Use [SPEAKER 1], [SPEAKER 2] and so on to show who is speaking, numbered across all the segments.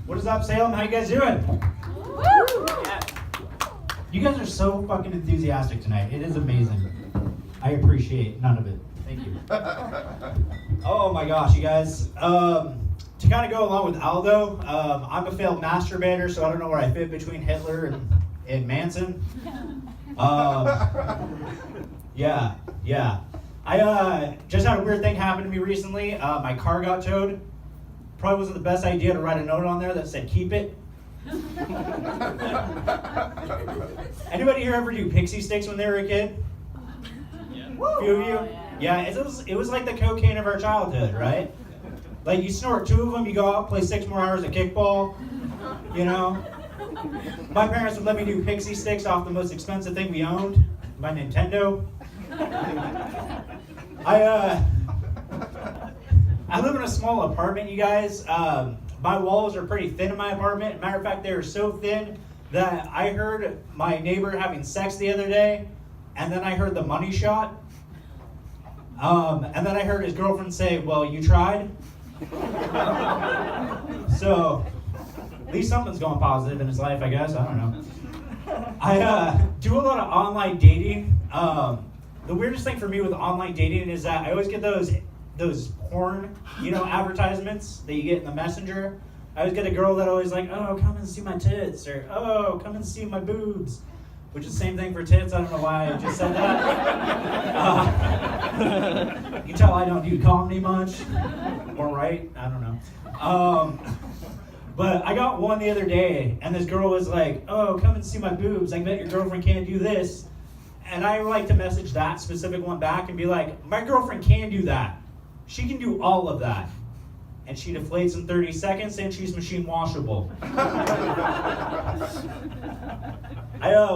[SPEAKER 1] What is up, Salem? How you guys doing? You guys are so fucking enthusiastic tonight. It is amazing. I appreciate none of it. Thank you. Oh my gosh, you guys. To kind of go along with Aldo, I'm a failed masturbator, so I don't know where I fit between Hitler and Manson. Yeah. I just had a weird thing happen to me recently. My car got towed. Probably wasn't the best idea to write a note on there that said keep it. Anybody here ever do pixie sticks when they were a kid? Yeah. A few of you? Yeah, it was like the cocaine of our childhood, right? Like you snort 2 of them, you go out, play 6 more hours of kickball, you know? My parents would let me do pixie sticks off the most expensive thing we owned, my Nintendo. I live in a small apartment, you guys. My walls are pretty thin in my apartment. Matter of fact, they are so thin that I heard my neighbor having sex the other day, and then I heard the money shot. And then I heard his girlfriend say, well, you tried? So, at least something's going positive in his life, I guess. I don't know. I do a lot of online dating. The weirdest thing for me with online dating is that I always get those porn, advertisements that you get in the messenger. I always get a girl that always like, oh, come and see my tits, or oh, come and see my boobs, which is the same thing for tits. I don't know why I just said that. You can tell I don't do comedy much, or right, I don't know. But I got one the other day, and this girl was like, oh, come and see my boobs. I bet your girlfriend can't do this. And I like to message that specific one back and be like, my girlfriend can do that. She can do all of that. And she deflates in 30 seconds and she's machine washable. I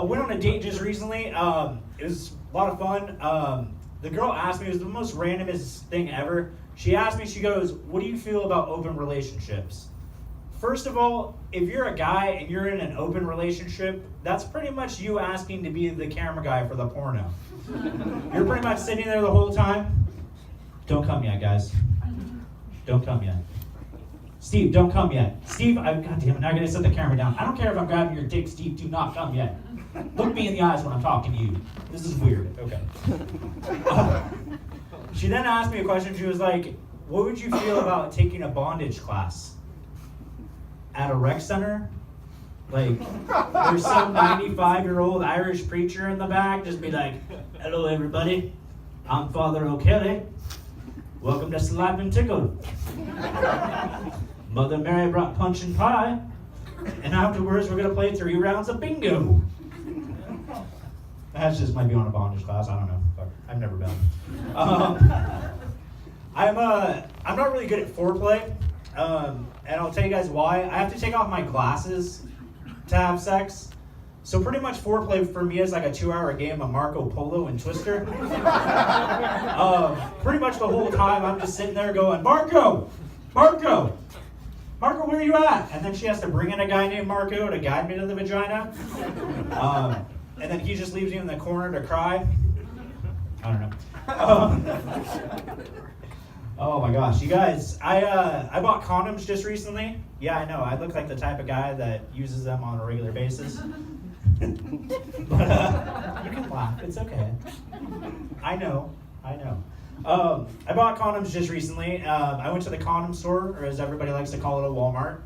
[SPEAKER 1] went on a date just recently. It was a lot of fun. The girl asked me, it was the most randomest thing ever. She asked me, she goes, what do you feel about open relationships? First of all, if you're a guy and you're in an open relationship, that's pretty much you asking to be the camera guy for the porno. You're pretty much sitting there the whole time. Don't come yet, guys. Don't come yet. Steve, don't come yet. Steve, God damn it, now I gotta set the camera down. I don't care if I'm grabbing your dick, Steve, do not come yet. Look me in the eyes when I'm talking to you. This is weird. Okay. She then asked me a question. She was like, what would you feel about taking a bondage class at a rec center? Like, there's some 95-year-old Irish preacher in the back, just be like, hello everybody, I'm Father O'Kelly. Welcome to Slap and Tickle. Mother Mary brought punch and pie, and afterwards we're gonna play 3 rounds of bingo. That's just might be on a bondage class, I don't know. Fuck, I've never been. I'm not really good at foreplay. And I'll tell you guys why. I have to take off my glasses to have sex. So pretty much foreplay for me is like a 2-hour game of Marco Polo and Twister. Pretty much the whole time I'm just sitting there going, Marco, where are you at? And then she has to bring in a guy named Marco to guide me to the vagina. And then he just leaves me in the corner to cry. I don't know. Oh my gosh, you guys, I bought condoms just recently. Yeah, I know, I look like the type of guy that uses them on a regular basis. But you can laugh, it's okay. I know. I bought condoms just recently. I went to the condom store, or as everybody likes to call it, a Walmart.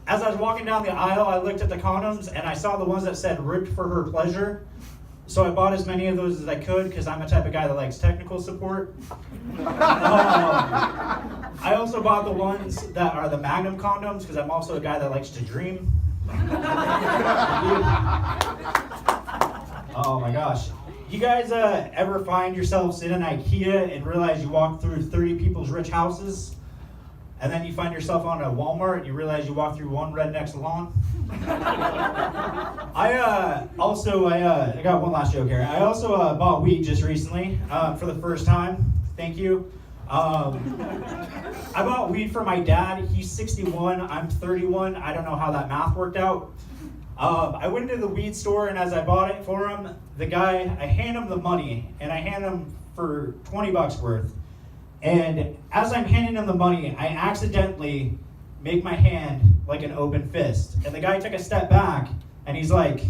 [SPEAKER 1] As I was walking down the aisle, I looked at the condoms and I saw the ones that said ripped for her pleasure. So I bought as many of those as I could because I'm the type of guy that likes technical support. I also bought the ones that are the Magnum condoms because I'm also a guy that likes to dream. Oh my gosh. You guys ever find yourselves in an IKEA and realize you walked through 30 people's rich houses? And then you find yourself on a Walmart and you realize you walked through one redneck's lawn? I got one last joke here. I also bought weed just recently for the first time. Thank you. I bought weed for my dad. He's 61. I'm 31. I don't know how that math worked out. I went into the weed store, and as I bought it for him, I hand him the money, and I hand him for $20 worth. And as I'm handing him the money, I accidentally make my hand like an open fist. And the guy took a step back, and he's like,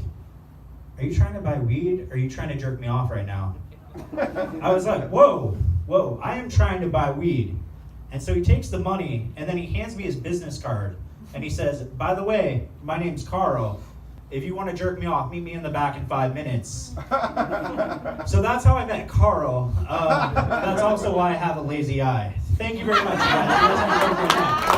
[SPEAKER 1] "Are you trying to buy weed, or are you trying to jerk me off right now?" I was like, whoa, I am trying to buy weed. And so he takes the money, and then he hands me his business card. And he says, "By the way, my name's Carl. If you want to jerk me off, meet me in the back in 5 minutes." So that's how I met Carl. That's also why I have a lazy eye. Thank you very much, guys. You guys have a great night.